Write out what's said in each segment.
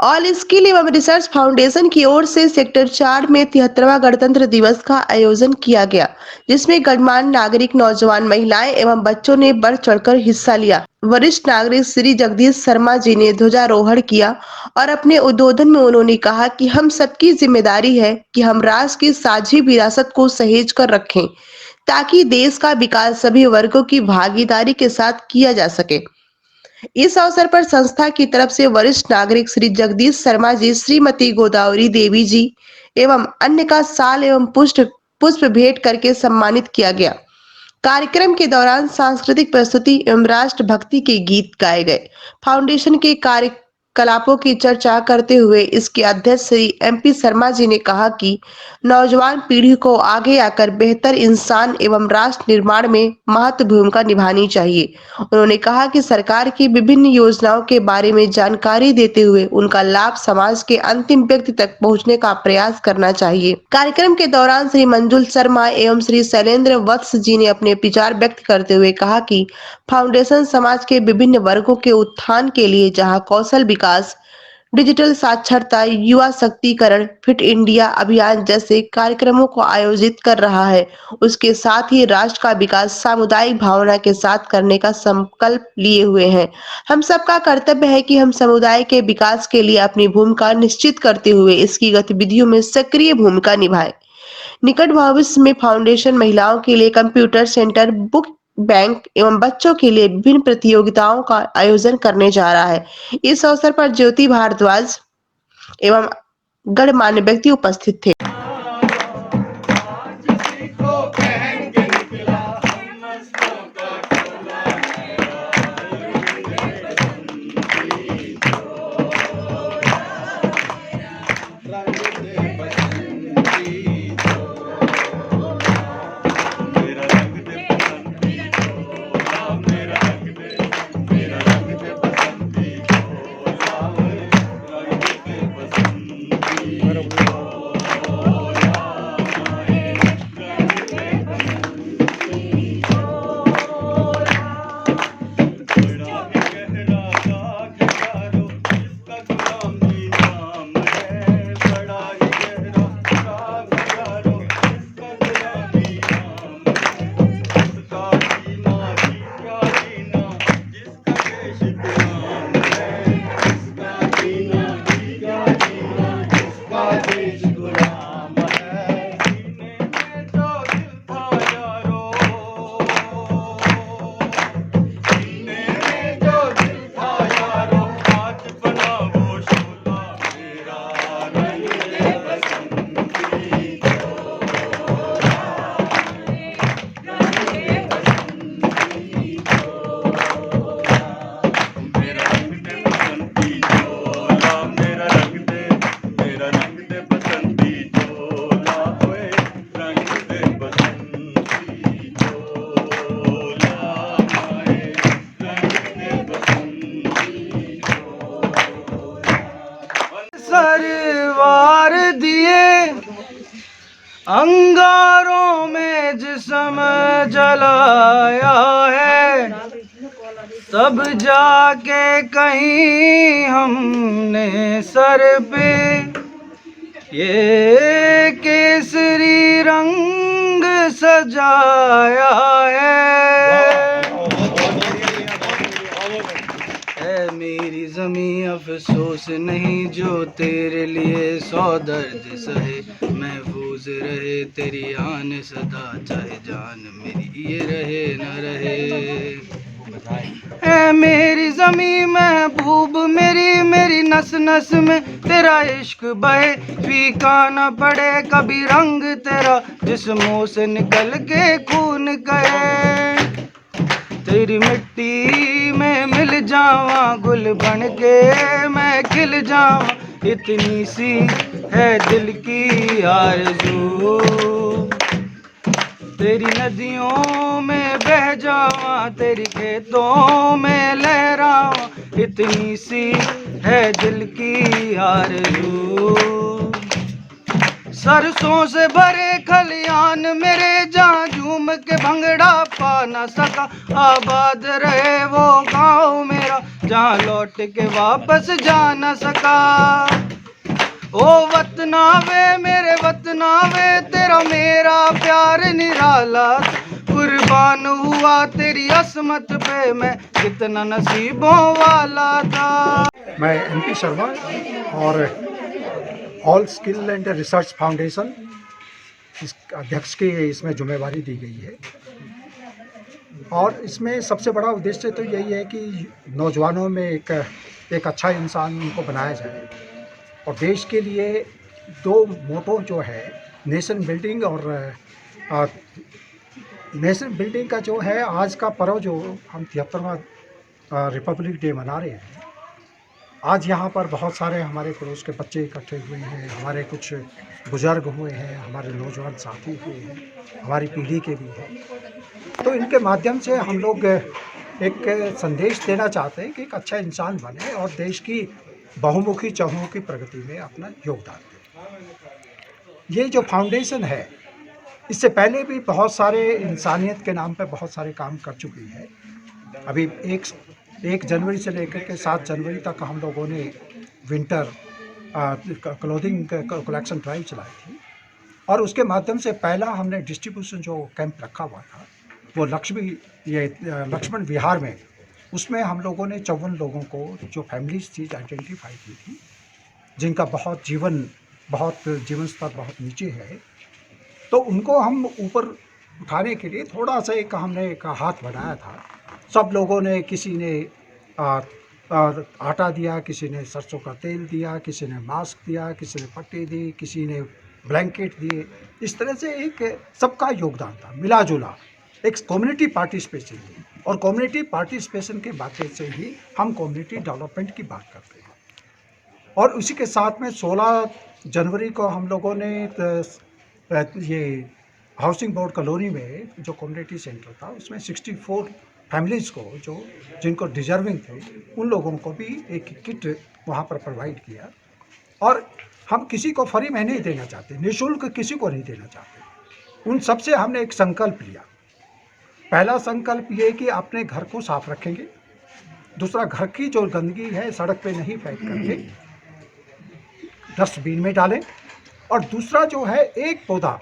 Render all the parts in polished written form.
All skill एवं research foundation की ओर से सेक्टर 4 में 73वां गणतंत्र दिवस का आयोजन किया गया, जिसमें गणमान्य नागरिक, नौजवान, महिलाएं एवं बच्चों ने बढ़ चढ़कर हिस्सा लिया। वरिष्ठ नागरिक श्री जगदीश शर्मा जी ने ध्वजारोहण किया और अपने उद्बोधन में उन्होंने कहा कि हम सबकी जिम्मेदारी है कि हम राष्ट्र की साझी विरासत को सहेज कर रखें, ताकि देश का विकास सभी वर्गों की भागीदारी के साथ किया जा सके। इस अवसर पर संस्था की तरफ से वरिष्ठ नागरिक श्री जगदीश शर्मा जी, श्रीमती गोदावरी देवी जी एवं अन्य का शाल एवं पुष्प पुष्प भेंट करके सम्मानित किया गया। कार्यक्रम के दौरान सांस्कृतिक प्रस्तुति एवं राष्ट्र भक्ति के गीत गाए गए। फाउंडेशन के कार्यकलापों की चर्चा करते हुए इसके अध्यक्ष श्री MP शर्मा जी ने कहा कि नौजवान पीढ़ी को आगे आकर बेहतर इंसान एवं राष्ट्र निर्माण में महत्वपूर्ण भूमिका निभानी चाहिए। उन्होंने कहा कि सरकार की विभिन्न योजनाओं के बारे में जानकारी देते हुए उनका लाभ समाज के अंतिम व्यक्ति तक पहुंचने का प्रयास करना चाहिए। कार्यक्रम के दौरान श्री मंजुल शर्मा एवं श्री शैलेंद्र वत्स जी ने अपने विचार व्यक्त करते हुए कहा कि फाउंडेशन समाज के विभिन्न वर्गों के उत्थान के लिए जहां कौशल विकास, डिजिटल साक्षरता, युवा शक्तिकरण, फिट इंडिया अभियान जैसे कार्यक्रमों को आयोजित कर रहा है, उसके साथ ही राष्ट्र का विकास सामुदायिक भावना के साथ करने का संकल्प लिए हुए हैं। हम सबका कर्तव्य है कि हम समुदाय के विकास के लिए अपनी भूमिका निश्चित करते हुए इसकी गतिविधियों में सक्रिय भूमिका निभाएं। निकट भविष्य में फाउंडेशन महिलाओं के लिए कंप्यूटर सेंटर, बुक बैंक एवं बच्चों के लिए विभिन्न प्रतियोगिताओं का आयोजन करने जा रहा है। इस अवसर पर ज्योति भारद्वाज एवं गणमान्य व्यक्ति उपस्थित थे। सरवार दिए अंगारों में जिस्म जलाया है, तब जाके कहीं हमने सर पे ये केसरी रंग सजाया है। मेरी ज़मीं अफसोस नहीं जो तेरे लिए 100 दर्द सहे, महफूज रहे तेरी आन सदा, चाहे जान मेरी ये रहे न रहे। मेरी ज़मीं महबूब मेरी, मेरी नस नस में तेरा इश्क बहे, फीका न पड़े कभी रंग तेरा जिस्मों से निकल के खून कहे। तेरी मिट्टी में मिल जावा गुल बन के मैं खिल जावा, इतनी सी है दिल की आरज़ू। तेरी नदियों में बह जावा, तेरी खेतों में लहरावा, इतनी सी है दिल की आरज़ू। सरसों से भरे खलियान मेरे, जहाँ झूम के भंगड़ा पा न सका। आबाद रहे वो गाँव मेरा जहाँ लौट के वापस जा न सका। ओ वतना वे मेरे वतना वे तेरा मेरा प्यार निराला, कुर्बान हुआ तेरी असमत पे मैं कितना नसीबों वाला था। मैं MP शर्मा और all skill and research foundation इस अध्यक्ष की इसमें जिम्मेवारी दी गई है। और इसमें सबसे बड़ा उद्देश्य तो यही है कि नौजवानों में एक अच्छा इंसान उनको बनाया जाए। और देश के लिए दो मोटो जो है नेशन बिल्डिंग और नेशन बिल्डिंग का जो है आज का पर्व जो हम 73वां रिपब्लिक डे मना रहे हैं। आज यहाँ पर बहुत सारे हमारे पड़ोस के बच्चे इकट्ठे हुए हैं, हमारे कुछ बुजुर्ग हुए हैं, हमारे नौजवान साथी हुए हैं, हमारी पीढ़ी के भी हैं। तो इनके माध्यम से हम लोग एक संदेश देना चाहते हैं कि एक अच्छा इंसान बने और देश की बहुमुखी चहुमुखी प्रगति में अपना योगदान दें। ये जो फाउंडेशन है इससे पहले भी बहुत सारे इंसानियत के नाम पे बहुत सारे काम कर चुकी है। अभी एक जनवरी से लेकर के 7 जनवरी तक हम लोगों ने विंटर क्लोथिंग कलेक्शन ड्राइव चलाई थी। और उसके माध्यम से पहला हमने डिस्ट्रीब्यूशन जो कैंप रखा हुआ था वो लक्ष्मण विहार में, उसमें हम लोगों ने 54 लोगों को जो फैमिलीज थी आइडेंटिफाई की थी, जिनका बहुत जीवन स्तर बहुत नीचे है। तो उनको हम ऊपर उठाने के लिए थोड़ा सा हमने एक हाथ बढ़ाया था। सब लोगों ने, किसी ने आटा दिया, किसी ने सरसों का तेल दिया, किसी ने मास्क दिया, किसी ने पट्टी दी, किसी ने ब्लैंकेट दिए। इस तरह से एक सबका योगदान था, मिला जुला एक कम्युनिटी पार्टिसिपेशन थी। और कम्युनिटी पार्टिसिपेशन के बातें से ही हम कम्युनिटी डेवलपमेंट की बात करते हैं। और उसी के साथ में 16 जनवरी को हम लोगों ने ये हाउसिंग बोर्ड कॉलोनी में जो कम्युनिटी सेंटर था उसमें 64 फैमिलीज़ को जिनको डिजर्विंग थे उन लोगों को भी एक किट वहाँ पर प्रोवाइड किया। और हम किसी को फ्री में नहीं देना चाहते, निःशुल्क किसी को नहीं देना चाहते। उन सब से हमने एक संकल्प लिया। पहला संकल्प ये कि अपने घर को साफ रखेंगे, दूसरा घर की जो गंदगी है सड़क पे नहीं फेंक करके डस्टबिन में डालें, और दूसरा जो है एक पौधा,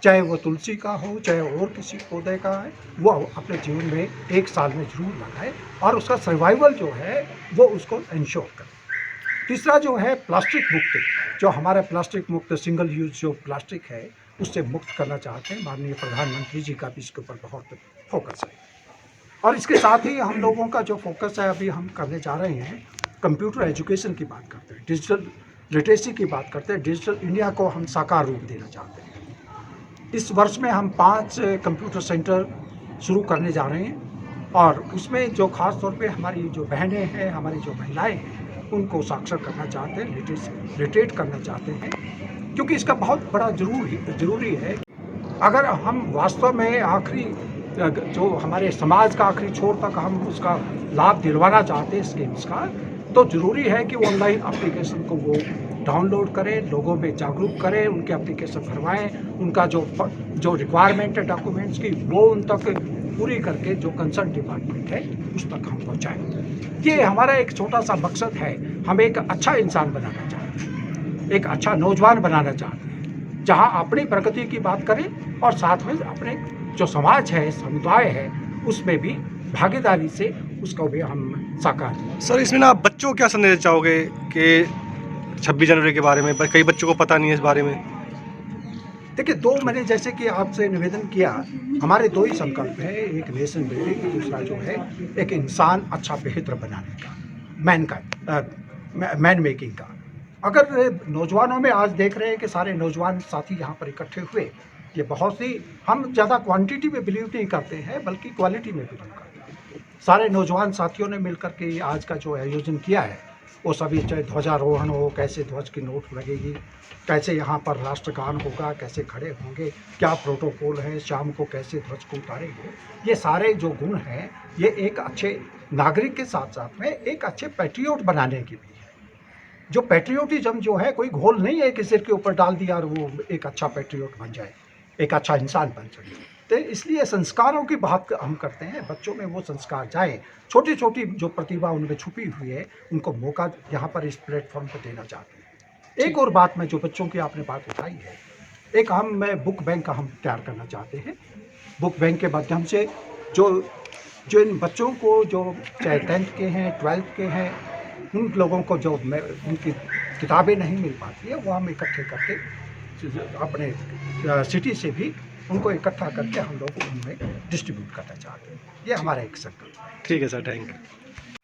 चाहे वो तुलसी का हो चाहे और किसी पौधे का है, वो अपने जीवन में 1 साल में ज़रूर लगाए और उसका सर्वाइवल जो है वो उसको इंश्योर करें। तीसरा जो है प्लास्टिक मुक्त, जो हमारा प्लास्टिक मुक्त सिंगल यूज जो प्लास्टिक है उससे मुक्त करना चाहते हैं। माननीय प्रधानमंत्री जी का भी इसके ऊपर बहुत फोकस है। और इसके साथ ही हम लोगों का जो फोकस है अभी हम करने जा रहे हैं, कंप्यूटर एजुकेशन की बात करते हैं, डिजिटल लिटरेसी की बात करते हैं, डिजिटल इंडिया को हम साकार रूप देना चाहते हैं। इस वर्ष में हम 5 कंप्यूटर सेंटर शुरू करने जा रहे हैं और उसमें जो ख़ास तौर पे हमारी जो बहनें हैं, हमारी जो महिलाएं हैं, उनको साक्षर करना चाहते हैं, लिटरेट करना चाहते हैं, क्योंकि इसका बहुत बड़ा ज़रूरी है। अगर हम वास्तव में आखिरी जो हमारे समाज का आखिरी छोर तक हम उसका लाभ दिलवाना चाहते हैं स्कीम्स का, तो ज़रूरी है कि ऑनलाइन एप्लीकेशन को वो डाउनलोड करें, लोगों में जागरूक करें, उनके एप्लीकेशन भरवाएं, उनका जो रिक्वायरमेंट है डॉक्यूमेंट्स की वो उन तक पूरी करके जो कंसर्न डिपार्टमेंट है उस तक हम पहुँचाएँ। ये हमारा एक छोटा सा मकसद है। हम एक अच्छा इंसान बनाना चाहते हैं, एक अच्छा नौजवान बनाना चाहते हैं, जहाँ अपनी प्रगति की बात करें और साथ में अपने जो समाज है, समुदाय है, उसमें भी भागीदारी से उसको भी हम साकार करें। सर, इसमें ना आप बच्चों को क्या संदेश चाहोगे कि 26 जनवरी के बारे में कई बच्चों को पता नहीं है इस बारे में? देखिए, 2 मैंने जैसे कि आपसे निवेदन किया, हमारे 2 ही संकल्प है, एक नेशन बिल्डिंग, दूसरा जो है एक इंसान अच्छा बेहतर बनाने का, मैन मेकिंग का। अगर नौजवानों में आज देख रहे हैं कि सारे नौजवान साथी यहाँ पर इकट्ठे हुए, ये बहुत सी, हम ज़्यादा क्वांटिटी में बिलीव नहीं करते हैं बल्कि क्वालिटी में बिलीव करते हैं। सारे नौजवान साथियों ने मिलकर के आज का जो आयोजन किया है वो सभी, चाहे ध्वजारोहण हो, कैसे ध्वज की नोट लगेगी, कैसे यहाँ पर राष्ट्रगान होगा, कैसे खड़े होंगे, क्या प्रोटोकॉल है, शाम को कैसे ध्वज को उतारेंगे, ये सारे जो गुण हैं ये एक अच्छे नागरिक के साथ साथ में एक अच्छे पैट्रियोट बनाने की भी है। जो पैट्रियोटिज्म जो है कोई घोल नहीं है कि सिर के ऊपर डाल दिया और वो एक अच्छा पैट्रियोट बन जाए, एक अच्छा इंसान बन जाए। तो इसलिए संस्कारों की बात हम करते हैं, बच्चों में वो संस्कार जाए, छोटी छोटी जो प्रतिभा उनमें छुपी हुई है उनको मौका यहाँ पर इस प्लेटफॉर्म पर देना चाहते हैं। एक और बात में जो बच्चों की आपने बात उठाई है, एक मैं बुक बैंक का हम तैयार करना चाहते हैं। बुक बैंक के माध्यम से जो इन बच्चों को जो चाहे 10th के हैं 12th के हैं, उन लोगों को जो उनकी किताबें नहीं मिल पाती है वो हम इकट्ठे करके अपने सिटी से भी उनको इकट्ठा करके हम लोग उनमें डिस्ट्रीब्यूट करना चाहते हैं। ये हमारा एक संकल्प है। ठीक है सर, थैंक यू।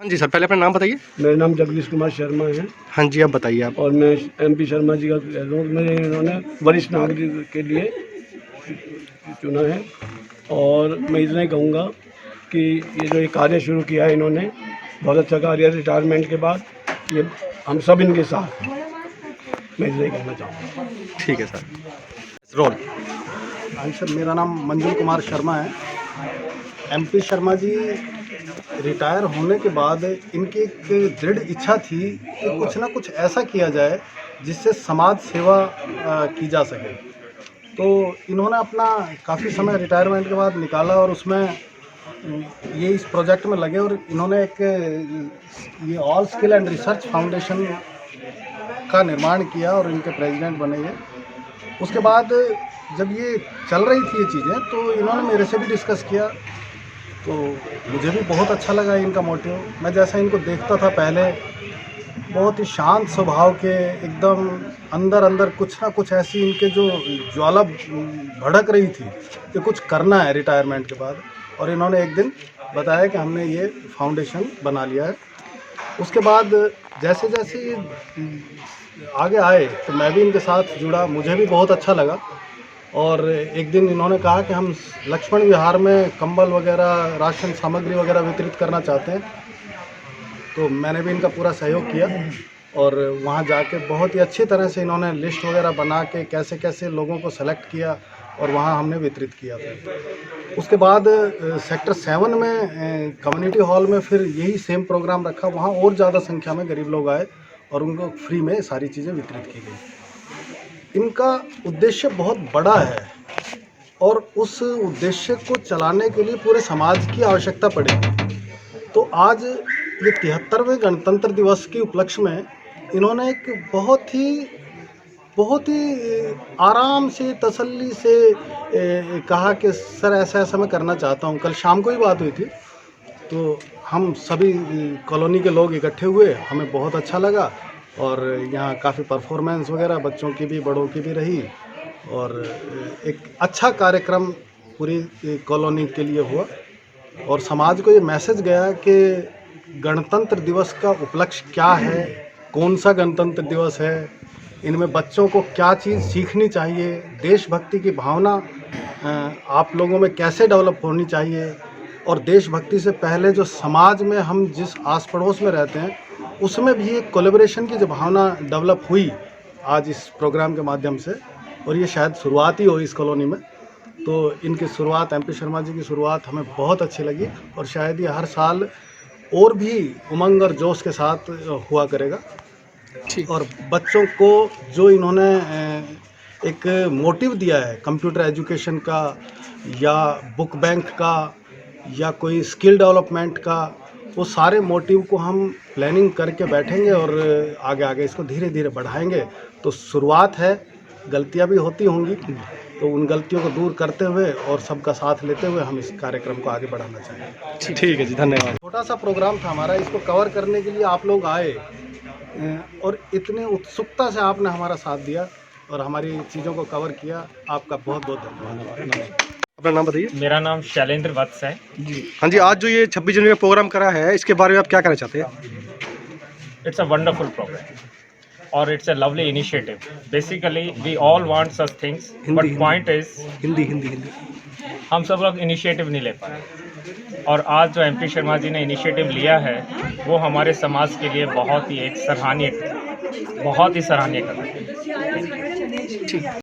हाँ जी सर, पहले अपना नाम बताइए। मेरा नाम जगदीश कुमार शर्मा है हाँ जी, आप बताइए आप। और मैं MP शर्मा जी का मुझे इन्होंने वरिष्ठ नागरिक के लिए चुना है। और मैं इतना ही कहूँगा कि ये जो ये कार्य शुरू किया है इन्होंने, बहुत अच्छा कार्य है। रिटायरमेंट के बाद ये हम सब इनके साथ हैं, मैं इतना ही कहना चाहूँगा। ठीक है सर, रोल। हाँ सर, मेरा नाम मंजुल कुमार शर्मा है। MP शर्मा जी रिटायर होने के बाद इनकी एक दृढ़ इच्छा थी कि कुछ ना कुछ ऐसा किया जाए जिससे समाज सेवा की जा सके। तो इन्होंने अपना काफ़ी समय रिटायरमेंट के बाद निकाला और उसमें ये इस प्रोजेक्ट में लगे और इन्होंने एक ये all skill and research foundation का निर्माण किया और इनके प्रेसिडेंट बने ये। उसके बाद जब ये चल रही थी ये चीज़ें तो इन्होंने मेरे से भी डिस्कस किया, तो मुझे भी बहुत अच्छा लगा इनका मोटिव। मैं जैसा इनको देखता था पहले, बहुत ही शांत स्वभाव के, एकदम अंदर अंदर कुछ ना कुछ ऐसी इनके जो ज्वाला भड़क रही थी कि कुछ करना है रिटायरमेंट के बाद। और इन्होंने एक दिन बताया कि हमने ये फाउंडेशन बना लिया है। उसके बाद जैसे जैसे ये आगे आए तो मैं भी इनके साथ जुड़ा, मुझे भी बहुत अच्छा लगा। और एक दिन इन्होंने कहा कि हम लक्ष्मण विहार में कंबल वगैरह, राशन सामग्री वगैरह वितरित करना चाहते हैं। तो मैंने भी इनका पूरा सहयोग किया और वहाँ जाके बहुत ही अच्छी तरह से इन्होंने लिस्ट वगैरह बना के कैसे कैसे लोगों को सेलेक्ट किया और वहाँ हमने वितरित किया था। उसके बाद सेक्टर 7 में कम्युनिटी हॉल में फिर यही सेम प्रोग्राम रखा। वहाँ और ज़्यादा संख्या में गरीब लोग आए और उनको फ्री में सारी चीज़ें वितरित की गई। इनका उद्देश्य बहुत बड़ा है और उस उद्देश्य को चलाने के लिए पूरे समाज की आवश्यकता पड़ेगी। तो आज ये 73वें गणतंत्र दिवस के उपलक्ष्य में इन्होंने एक बहुत ही आराम से, तसल्ली से कहा कि सर ऐसा ऐसा मैं करना चाहता हूँ। कल शाम को ही बात हुई थी, तो हम सभी कॉलोनी के लोग इकट्ठे हुए, हमें बहुत अच्छा लगा। और यहाँ काफ़ी परफॉर्मेंस वगैरह बच्चों की भी बड़ों की भी रही और एक अच्छा कार्यक्रम पूरी कॉलोनी के लिए हुआ। और समाज को ये मैसेज गया कि गणतंत्र दिवस का उपलक्ष्य क्या है, कौन सा गणतंत्र दिवस है, इनमें बच्चों को क्या चीज़ सीखनी चाहिए, देशभक्ति की भावना आप लोगों में कैसे डेवलप होनी चाहिए। और देशभक्ति से पहले जो समाज में हम जिस आस पड़ोस में रहते हैं उसमें भी एक कोलैबोरेशन की जो भावना डेवलप हुई आज इस प्रोग्राम के माध्यम से। और ये शायद शुरुआत ही हो इस कॉलोनी में। तो इनकी शुरुआत, MP शर्मा जी की शुरुआत हमें बहुत अच्छी लगी और शायद ये हर साल और भी उमंग और जोश के साथ हुआ करेगा। और बच्चों को जो इन्होंने एक मोटिव दिया है कंप्यूटर एजुकेशन का या बुक बैंक का या कोई स्किल डेवलपमेंट का, वो सारे मोटिव को हम प्लानिंग करके बैठेंगे और आगे आगे इसको धीरे धीरे बढ़ाएंगे। तो शुरुआत है, गलतियां भी होती होंगी, तो उन गलतियों को दूर करते हुए और सबका साथ लेते हुए हम इस कार्यक्रम को आगे बढ़ाना चाहेंगे। ठीक है जी, धन्यवाद। छोटा सा प्रोग्राम था हमारा, इसको कवर करने के लिए आप लोग आए और इतने उत्सुकता से आपने हमारा साथ दिया और हमारी चीज़ों को कवर किया। आपका बहुत बहुत धन्यवाद। अपना नाम बताइए। मेरा नाम शैलेंद्र वत्स है जी। हाँ जी, आज जो ये 26 जनवरी का प्रोग्राम करा है, इसके बारे में आप क्या कहना चाहते हैं? इट्स अ वंडरफुल प्रोग्राम और it's a lovely initiative. Basically we all want such things, but point is Hindi हम सब लोग इनिशिएटिव नहीं ले पाए। और आज जो MP शर्मा जी ने इनिशिएटिव लिया है वो हमारे समाज के लिए बहुत ही सराहनीय कदम है। ठीक।